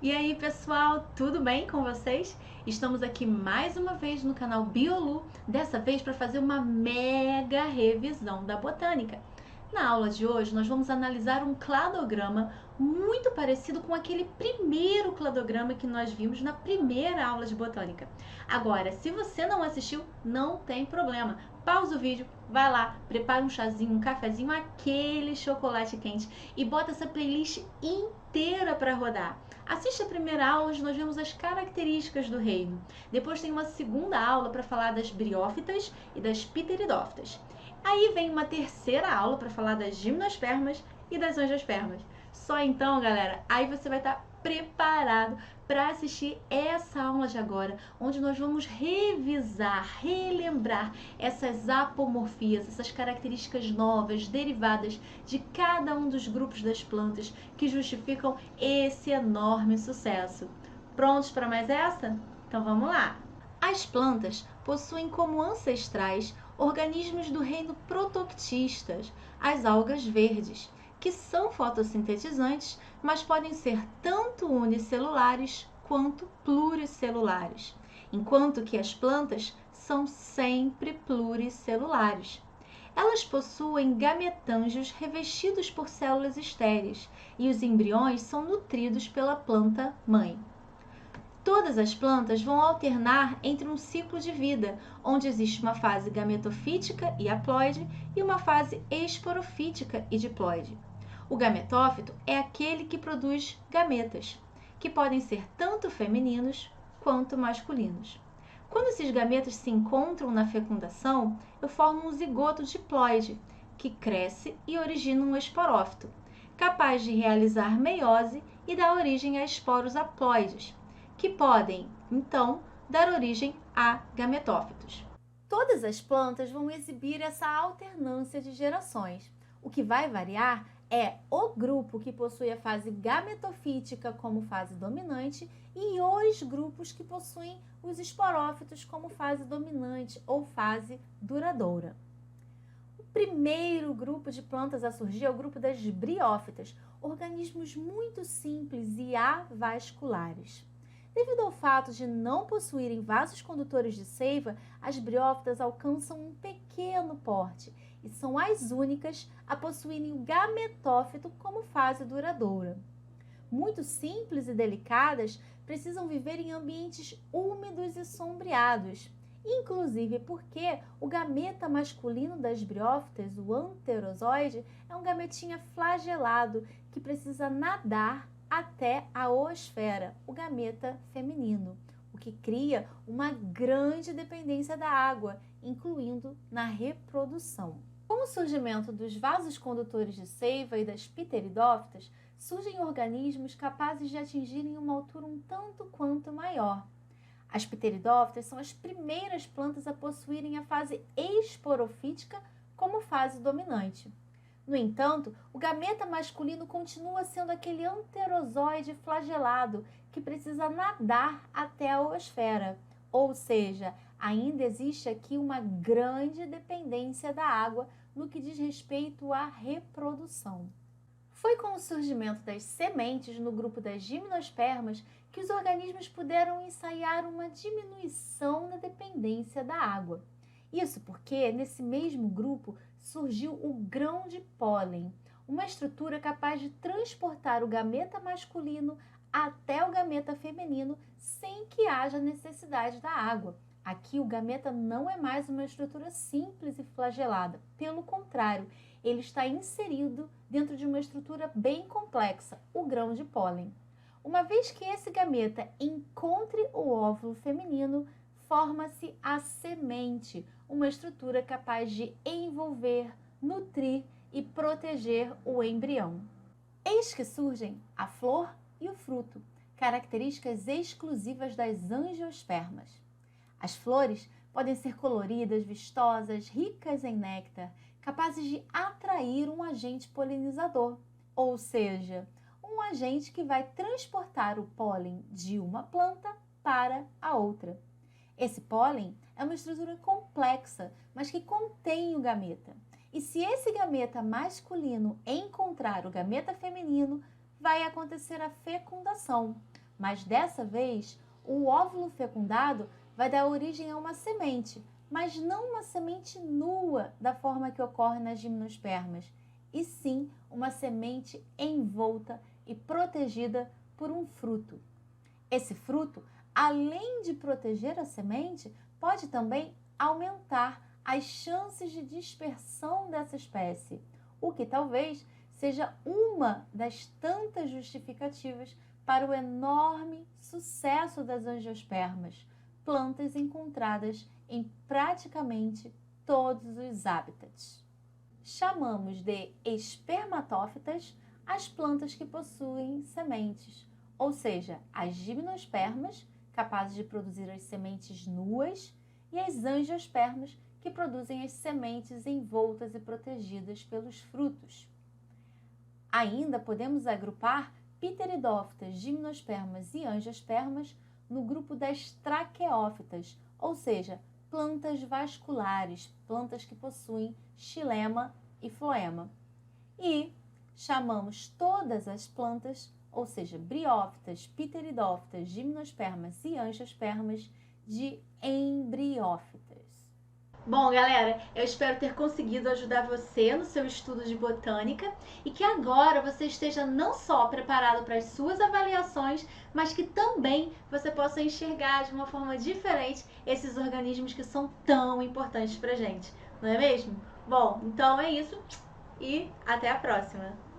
E aí, pessoal, tudo bem com vocês? Estamos aqui mais uma vez no canal Biolu, dessa vez para fazer uma mega revisão da botânica. Na aula de hoje, nós vamos analisar um cladograma muito parecido com aquele primeiro cladograma que nós vimos na primeira aula de botânica. Agora, se você não assistiu, não tem problema. Pausa o vídeo, vai lá, prepara um chazinho, um cafezinho, aquele chocolate quente e bota essa playlist inteira para rodar. Assiste a primeira aula onde nós vemos as características do reino. Depois tem uma segunda aula para falar das briófitas e das pteridófitas. Aí vem uma terceira aula para falar das gimnospermas e das angiospermas. Só então, galera, aí você vai estar preparado para assistir essa aula de agora, onde nós vamos revisar, relembrar essas apomorfias, essas características novas, derivadas de cada um dos grupos das plantas que justificam esse enorme sucesso. Prontos para mais essa? Então vamos lá! As plantas possuem como ancestrais organismos do reino protoctistas, as algas verdes, que são fotossintetizantes, mas podem ser tanto unicelulares quanto pluricelulares, enquanto que as plantas são sempre pluricelulares. Elas possuem gametângios revestidos por células estéreis e os embriões são nutridos pela planta mãe. Todas as plantas vão alternar entre um ciclo de vida, onde existe uma fase gametofítica e haploide e uma fase esporofítica e diploide. O gametófito é aquele que produz gametas, que podem ser tanto femininos quanto masculinos. Quando esses gametas se encontram na fecundação, formam um zigoto diploide, que cresce e origina um esporófito, capaz de realizar meiose e dar origem a esporos haploides, que podem, então, dar origem a gametófitos. Todas as plantas vão exibir essa alternância de gerações. O que vai variar é o grupo que possui a fase gametofítica como fase dominante e os grupos que possuem os esporófitos como fase dominante ou fase duradoura. O primeiro grupo de plantas a surgir é o grupo das briófitas, organismos muito simples e avasculares. Devido ao fato de não possuírem vasos condutores de seiva, as briófitas alcançam um pequeno porte e são as únicas a possuírem o gametófito como fase duradoura. Muito simples e delicadas, precisam viver em ambientes úmidos e sombreados, inclusive porque o gameta masculino das briófitas, o anterozoide, é um gametinha flagelado que precisa nadar até a oosfera, o gameta feminino, o que cria uma grande dependência da água, incluindo na reprodução. Com o surgimento dos vasos condutores de seiva e das pteridófitas, surgem organismos capazes de atingirem uma altura um tanto quanto maior. As pteridófitas são as primeiras plantas a possuírem a fase esporofítica como fase dominante. No entanto, o gameta masculino continua sendo aquele anterozoide flagelado que precisa nadar até a oosfera, ou seja, ainda existe aqui uma grande dependência da água no que diz respeito à reprodução. Foi com o surgimento das sementes no grupo das gimnospermas que os organismos puderam ensaiar uma diminuição na dependência da água. Isso porque, nesse mesmo grupo, surgiu o grão de pólen, uma estrutura capaz de transportar o gameta masculino até o gameta feminino sem que haja necessidade da água. Aqui o gameta não é mais uma estrutura simples e flagelada, pelo contrário, ele está inserido dentro de uma estrutura bem complexa, o grão de pólen. Uma vez que esse gameta encontre o óvulo feminino, forma-se a semente, uma estrutura capaz de envolver, nutrir e proteger o embrião. Eis que surgem a flor e o fruto, características exclusivas das angiospermas. As flores podem ser coloridas, vistosas, ricas em néctar, capazes de atrair um agente polinizador, ou seja, um agente que vai transportar o pólen de uma planta para a outra. Esse pólen é uma estrutura complexa, mas que contém o gameta. E se esse gameta masculino encontrar o gameta feminino, vai acontecer a fecundação. mas dessa vez o óvulo fecundado vai dar origem a uma semente, mas não uma semente nua da forma que ocorre nas gimnospermas, e sim uma semente envolta e protegida por um fruto. Esse fruto, além de proteger a semente, pode também aumentar as chances de dispersão dessa espécie, o que talvez seja uma das tantas justificativas para o enorme sucesso das angiospermas, plantas encontradas em praticamente todos os hábitats. Chamamos de espermatófitas as plantas que possuem sementes, ou seja, as gimnospermas, capazes de produzir as sementes nuas, e as angiospermas, que produzem as sementes envoltas e protegidas pelos frutos. Ainda podemos agrupar pteridófitas, gimnospermas e angiospermas no grupo das traqueófitas, ou seja, plantas vasculares, plantas que possuem xilema e floema. E chamamos todas as plantas, ou seja, briófitas, pteridófitas, gimnospermas e angiospermas, de embriófitas. Bom, galera, eu espero ter conseguido ajudar você no seu estudo de botânica e que agora você esteja não só preparado para as suas avaliações, mas que também você possa enxergar de uma forma diferente esses organismos que são tão importantes para a gente, não é mesmo? Bom, então é isso e até a próxima!